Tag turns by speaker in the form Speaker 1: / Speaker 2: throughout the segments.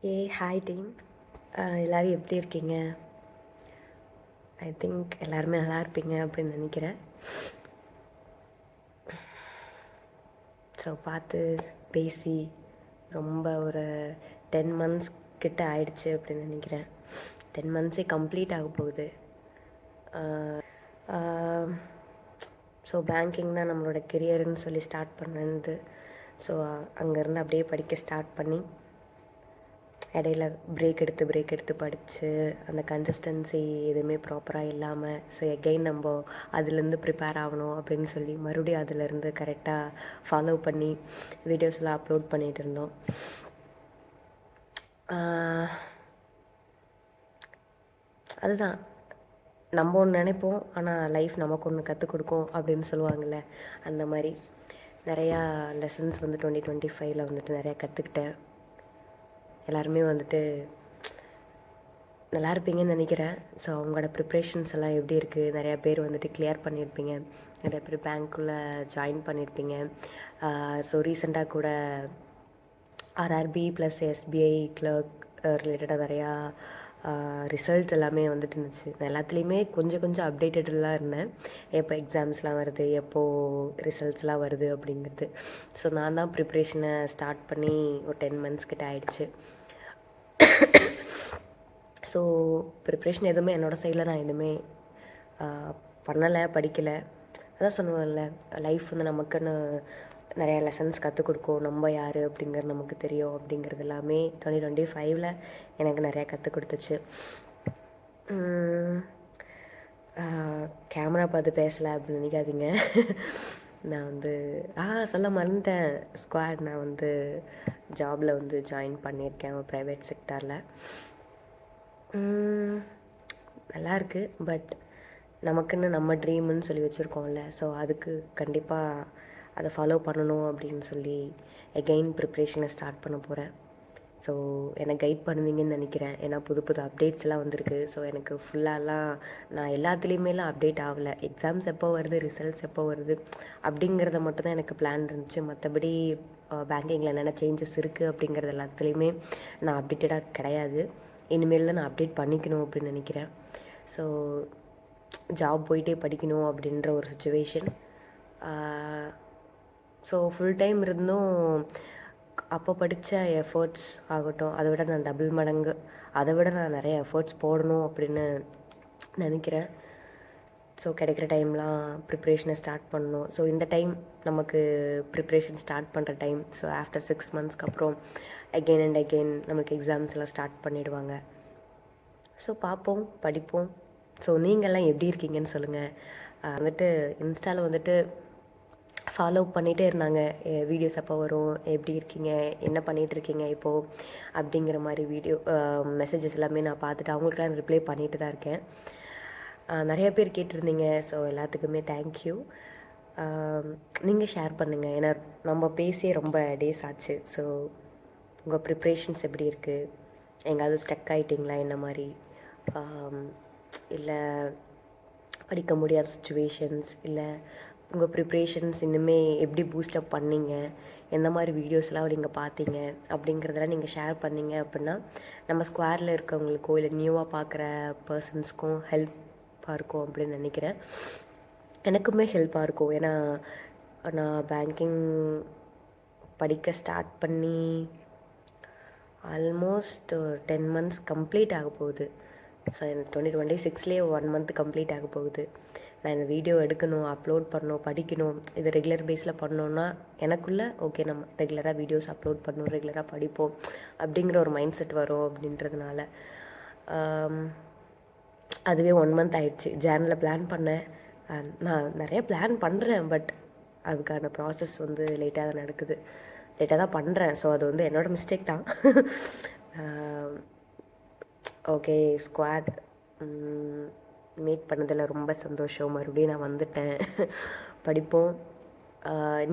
Speaker 1: Hi team. எல்லோரும் எப்படி இருக்கீங்க? ஐ திங்க் எல்லாருமே நல்லா இருப்பீங்க அப்படின்னு நினைக்கிறேன். ஸோ பார்த்து பேசி ரொம்ப ஒரு 10 months கிட்ட ஆயிடுச்சு அப்படின்னு நினைக்கிறேன். 10 monthsே கம்ப்ளீட் ஆக போகுது. ஸோ பேங்கிங் தான் நம்மளோட கெரியர்னு சொல்லி ஸ்டார்ட் பண்ணது. ஸோ அங்கேருந்து அப்படியே படிக்க ஸ்டார்ட் பண்ணி இடையில பிரேக் எடுத்து படித்து அந்த கன்சிஸ்டன்சி எதுவுமே ப்ராப்பராக இல்லாமல் ஸோ எகெயின் நம்ம அதுலேருந்து ப்ரிப்பேர் ஆகணும் அப்படின்னு சொல்லி மறுபடியும் அதுலேருந்து கரெக்டாக ஃபாலோ பண்ணி வீடியோஸ்லாம் அப்லோட் பண்ணிகிட்டு இருந்தோம். அதுதான் நம்ம ஒன்று நினைப்போம், ஆனால் லைஃப் நமக்கு ஒன்று கற்றுக் கொடுக்கும் அப்படின்னு சொல்லுவாங்கள்ல, அந்த மாதிரி நிறையா லெசன்ஸ் வந்து 2025 வந்துட்டு நிறையா கற்றுக்கிட்டேன். எல்லாருமே வந்துட்டு நல்லா இருப்பீங்கன்னு நினைக்கிறேன். ஸோ அவங்களோட ப்ரிப்ரேஷன்ஸ் எல்லாம் எப்படி இருக்குது? நிறையா பேர் வந்துட்டு கிளியர் பண்ணியிருப்பீங்க, நிறைய பேர் பேங்க்குள்ளே ஜாயின் பண்ணியிருப்பீங்க. ஸோ ரீசெண்டாக கூட ஆர்ஆர்பி ப்ளஸ் எஸ்பிஐ கிளர்க் ரிலேட்டடாக நிறையா ரிசல்ட் எல்லாமே வந்துட்டு இருந்துச்சு. நான் எல்லாத்துலேயுமே கொஞ்சம் அப்டேட்டடெலாம் இருந்தேன், எப்போ எக்ஸாம்ஸ்லாம் வருது, எப்போது ரிசல்ட்ஸ்லாம் வருது அப்படிங்கிறது. ஸோ நான் தான் ப்ரிப்ரேஷனை ஸ்டார்ட் பண்ணி ஒரு 10 months கிட்ட ஆயிடுச்சு. ஸோ ப்ரிப்ரேஷன் எதுவுமே என்னோடய சைடில் நான் எதுவுமே பண்ணலை, படிக்கலை. அதான் சொல்லுவேன்ல, லைஃப் வந்து நமக்குன்னு நிறையா லெசன்ஸ் கற்றுக் கொடுக்கும். நம்ம யார் அப்படிங்கிறது நமக்கு தெரியும் அப்படிங்கிறது எல்லாமே 2025 எனக்கு நிறையா கற்றுக் கொடுத்துச்சு. கேமரா பார்த்து பேசலை அப்படின்னு நினைக்காதீங்க. நான் வந்து சொல்ல மறந்துட்டேன், ஸ்குவாட் நான் வந்து ஜாபில் வந்து ஜாயின் பண்ணியிருக்கேன் ஒரு ப்ரைவேட் செக்டாரில். நல்லா இருக்குது. பட் நமக்குன்னு நம்ம ட்ரீம்னு சொல்லி வச்சுருக்கோம்ல, ஸோ அதுக்கு கண்டிப்பாக அதை ஃபாலோ பண்ணணும் அப்படின்னு சொல்லி எகெயின் ப்ரிப்ரேஷனை ஸ்டார்ட் பண்ண போகிறேன். ஸோ என்னை கைட் பண்ணுவீங்கன்னு நினைக்கிறேன். ஏன்னா புது அப்டேட்ஸ் எல்லாம் வந்திருக்கு. ஸோ எனக்கு ஃபுல்லாலாம் நான் எல்லாத்துலேயுமேலாம் அப்டேட் ஆகலை. எக்ஸாம்ஸ் எப்போ வருது, ரிசல்ட்ஸ் எப்போ வருது அப்படிங்கிறத மட்டும்தான் எனக்கு பிளான் இருந்துச்சு. மற்றபடி பேங்கிங்கில் என்னென்ன சேஞ்சஸ் இருக்குது அப்படிங்கிறது எல்லாத்துலேயுமே நான் அப்டேட்டடாக கிடையாது. இனிமேல் தான் நான் அப்டேட் பண்ணிக்கணும் அப்படின்னு நினைக்கிறேன். ஸோ ஜாப் போயிட்டே படிக்கணும் அப்படின்ற ஒரு சுச்சுவேஷன். ஸோ ஃபுல் டைம் இருந்தும் அப்போ படித்த எஃபர்ட்ஸ் ஆகட்டும், அதை விட நான் டபுள் மடங்கு, அதை விட நான் நிறைய எஃபர்ட்ஸ் போடணும் அப்படின்னு நினைக்கிறேன். ஸோ கிடைக்கிற டைம்லாம் ப்ரிப்ரேஷனை ஸ்டார்ட் பண்ணணும். ஸோ இந்த டைம் நமக்கு ப்ரிப்ரேஷன் ஸ்டார்ட் பண்ணுற டைம். ஸோ ஆஃப்டர் 6 monthsக்கு அப்புறம் அகெயின் அண்ட் அகெயின் நமக்கு எக்ஸாம்ஸ் எல்லாம் ஸ்டார்ட் பண்ணிவிடுவாங்க. ஸோ பார்ப்போம், படிப்போம். ஸோ நீங்கள்லாம் எப்படி இருக்கீங்கன்னு சொல்லுங்கள். வந்துட்டு இன்ஸ்டாவில் வந்துட்டு ஃபாலோ பண்ணிகிட்டே இருந்தாங்க, வீடியோஸ் எப்போ வரும், எப்படி இருக்கீங்க, என்ன பண்ணிகிட்ருக்கீங்க இப்போது அப்படிங்கிற மாதிரி வீடியோ மெசேஜஸ் எல்லாமே நான் பார்த்துட்டு அவங்களுக்கெல்லாம் ரிப்ளை பண்ணிட்டு தான் இருக்கேன். நிறைய பேர் கேட்டிருந்தீங்க. ஸோ எல்லாத்துக்குமே தேங்க்யூ. நீங்கள் ஷேர் பண்ணுங்கள், ஏன்னா நம்ம பேசியே ரொம்ப டேஸ் ஆச்சு. ஸோ உங்கள் ப்ரிப்ரேஷன்ஸ் எப்படி இருக்குது, எங்காவது ஸ்டக் ஆகிட்டிங்களா, என்ன மாதிரி, இல்லை படிக்க முடியாத சுச்சுவேஷன்ஸ், இல்லை உங்கள் ப்ரிப்ரேஷன்ஸ் இன்னுமே எப்படி பூஸ்டப் பண்ணிங்க, எந்த மாதிரி வீடியோஸ்லாம் நீங்கள் பார்த்தீங்க அப்படிங்கிறதெல்லாம் நீங்கள் ஷேர் பண்ணிங்க அப்படின்னா நம்ம ஸ்குவாரில் இருக்கவங்களுக்கோ இல்லை நியூவாக பார்க்குற பர்சன்ஸ்க்கும் ஹெல்ப்பாக இருக்கும் அப்படின்னு நினைக்கிறேன். எனக்குமே ஹெல்ப்பாக இருக்கும். ஏன்னா நான் பேங்கிங் படிக்க ஸ்டார்ட் பண்ணி ஆல்மோஸ்ட் 10 months கம்ப்ளீட் ஆக போகுது. ஸோ எனக்கு 2026 1 month கம்ப்ளீட் ஆக போகுது. நான் இந்த வீடியோ எடுக்கணும், அப்லோட் பண்ணணும், படிக்கணும், இது ரெகுலர் பேஸில் பண்ணோன்னா எனக்குள்ளே ஓகே நம்ம ரெகுலராக வீடியோஸ் அப்லோட் பண்ணணும், ரெகுலராக படிப்போம் அப்படிங்கிற ஒரு மைண்ட் செட் வரும் அப்படின்றதுனால. அதுவே 1 month ஆயிடுச்சு. ஜேனில் பிளான் பண்ணேன். நான் நிறைய பிளான் பண்ணுறேன், பட் அதுக்கான ப்ராசஸ் வந்து லேட்டாக தான் நடக்குது, லேட்டாக தான் பண்ணுறேன். ஸோ அது வந்து என்னோடய மிஸ்டேக் தான். ஓகே ஸ்குவாட், மீட் பண்ணதில் ரொம்ப சந்தோஷம். மறுபடியும் நான் வந்துட்டேன். படிப்போம்.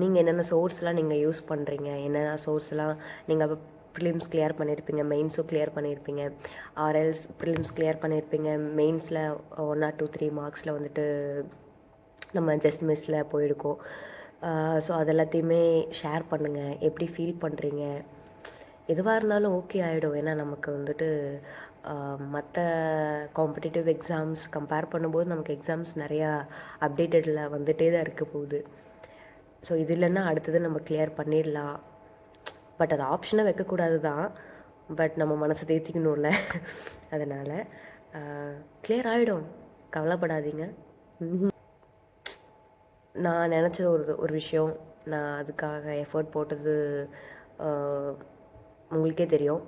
Speaker 1: நீங்கள் என்னென்ன சோர்ஸ்லாம் நீங்கள் யூஸ் பண்ணுறீங்க, என்னென்ன சோர்ஸ்லாம் நீங்கள் ப்ரிலிம்ஸ் கிளியர் பண்ணியிருப்பீங்க, மெயின்ஸும் கிளியர் பண்ணியிருப்பீங்க, ஆர்எல்ஸ் ப்ரிலிம்ஸ் கிளியர் பண்ணியிருப்பீங்க, மெயின்ஸில் 1 or 2 3 மார்க்ஸில் வந்துட்டு நம்ம ஜஸ்ட் மிஸ்ஸில் போயிருக்கோம். ஸோ அது எல்லாத்தையுமே ஷேர் பண்ணுங்கள். எப்படி ஃபீல் பண்ணுறீங்க, எதுவாக இருந்தாலும் ஓகே ஆகிடும். ஏன்னா நமக்கு வந்துட்டு மற்ற காம்படிட்டிவ் எக்ஸாம்ஸ் கம்பேர் பண்ணும்போது நமக்கு எக்ஸாம்ஸ் நிறையா அப்டேட்டடில் வந்துகிட்டே தான் இருக்க போகுது. ஸோ இது இல்லைன்னா அடுத்தது நம்ம கிளியர் பண்ணிடலாம். பட் அது ஆப்ஷனாக வைக்கக்கூடாது தான். பட் நம்ம மனசை தேற்றிக்கணும்ல. அதனால் கிளியர் ஆகிடும், கவலைப்படாதீங்க. நான் நினச்ச ஒரு விஷயம், நான் அதுக்காக எஃபர்ட் போட்டது உங்களுக்கே தெரியும்.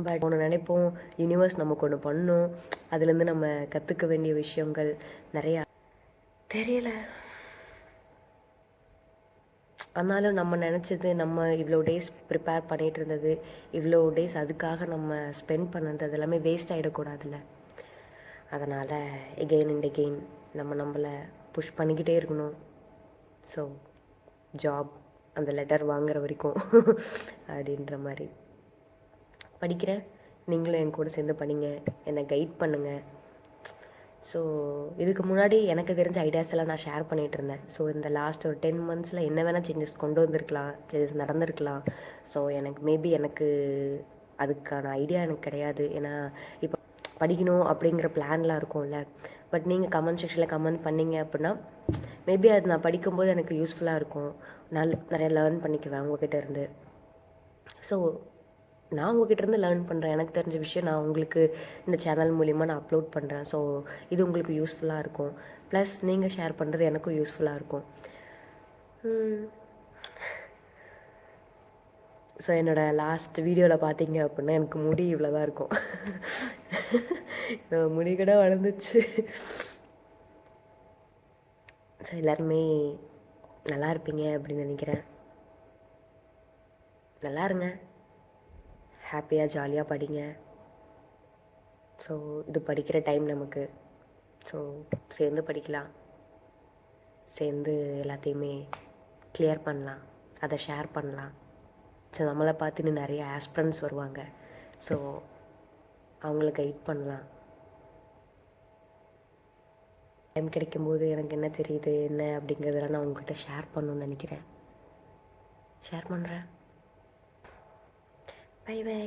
Speaker 1: பட் ஒன்று நினைப்போம், யூனிவர்ஸ் நமக்கு ஒன்று பண்ணும், அதுலேருந்து நம்ம கற்றுக்க வேண்டிய விஷயங்கள் நிறையா தெரியல. ஆனாலும் நம்ம நினச்சது, நம்ம இவ்வளோ டேஸ் ப்ரிப்பேர் பண்ணிகிட்டு இருந்தது, இவ்வளோ டேஸ் அதுக்காக நம்ம ஸ்பெண்ட் பண்ணது, அது எல்லாமே வேஸ்ட் ஆகிடக்கூடாதுல்ல. அதனால் எகெயின் அண்ட் எகெயின் நம்மளை புஷ் பண்ணிக்கிட்டே இருக்கணும். ஸோ ஜாப் அந்த லெட்டர் வாங்குற வரைக்கும் அப்படின்ற மாதிரி படிக்கிறேன். நீங்களும் என் கூட சேர்ந்து படிங்க, என்னை கைட் பண்ணுங்கள். ஸோ இதுக்கு முன்னாடி எனக்கு தெரிஞ்ச ஐடியாஸ் எல்லாம் நான் ஷேர் பண்ணிகிட்டு இருந்தேன். ஸோ இந்த லாஸ்ட் ஒரு 10 monthஸில் என்ன வேணால் சேஞ்சஸ் கொண்டு வந்திருக்கலாம், சேஞ்சஸ் நடந்திருக்கலாம். ஸோ எனக்கு அதுக்கான ஐடியா எனக்கு கிடையாது. ஏன்னா இப்போ படிக்கணும் அப்படிங்கிற பிளான்லாம் இருக்கும்ல. பட் நீங்கள் கமெண்ட் செக்ஷனில் கமெண்ட் பண்ணிங்க அப்படின்னா மேபி அது நான் படிக்கும்போது எனக்கு யூஸ்ஃபுல்லாக இருக்கும். நான் நிறையா லேர்ன் பண்ணிக்குவேன் உங்ககிட்ட இருந்து. ஸோ நான் உங்ககிட்டேருந்து லேர்ன் பண்ணுறேன். எனக்கு தெரிஞ்ச விஷயம் நான் உங்களுக்கு இந்த சேனல் மூலிமா நான் அப்லோட் பண்ணுறேன். ஸோ இது உங்களுக்கு யூஸ்ஃபுல்லாக இருக்கும். ப்ளஸ் நீங்கள் ஷேர் பண்ணுறது எனக்கும் யூஸ்ஃபுல்லாக இருக்கும். ஸோ என்னோடய லாஸ்ட் வீடியோவில் பார்த்தீங்க அப்படின்னா எனக்கு முடி இவ்வளோ தான் இருக்கும். முடி கூட வளர்ந்துச்சு. ஸோ எல்லாருமே நல்லா இருப்பீங்க அப்படின்னு நினைக்கிறேன். நல்லா இருங்க, ஹாப்பியாக ஜாலியாக படிங்க. ஸோ இது படிக்கிற டைம் நமக்கு. ஸோ சேர்ந்து படிக்கலாம், சேர்ந்து எல்லாத்தையுமே கிளியர் பண்ணலாம், அதை ஷேர் பண்ணலாம். ஸோ நம்மளை பார்த்து இன்னும் நிறைய ஆஸ்பிரண்ட்ஸ் வருவாங்க. ஸோ அவங்கள கைட் பண்ணலாம். டைம் கிடைக்கும்போது எனக்கு என்ன தெரியுது என்ன அப்படிங்கிறதெல்லாம் நான் உங்கள்கிட்ட ஷேர் பண்ணணும்னு நினைக்கிறேன். ஷேர் பண்ணுறேன். Bye by.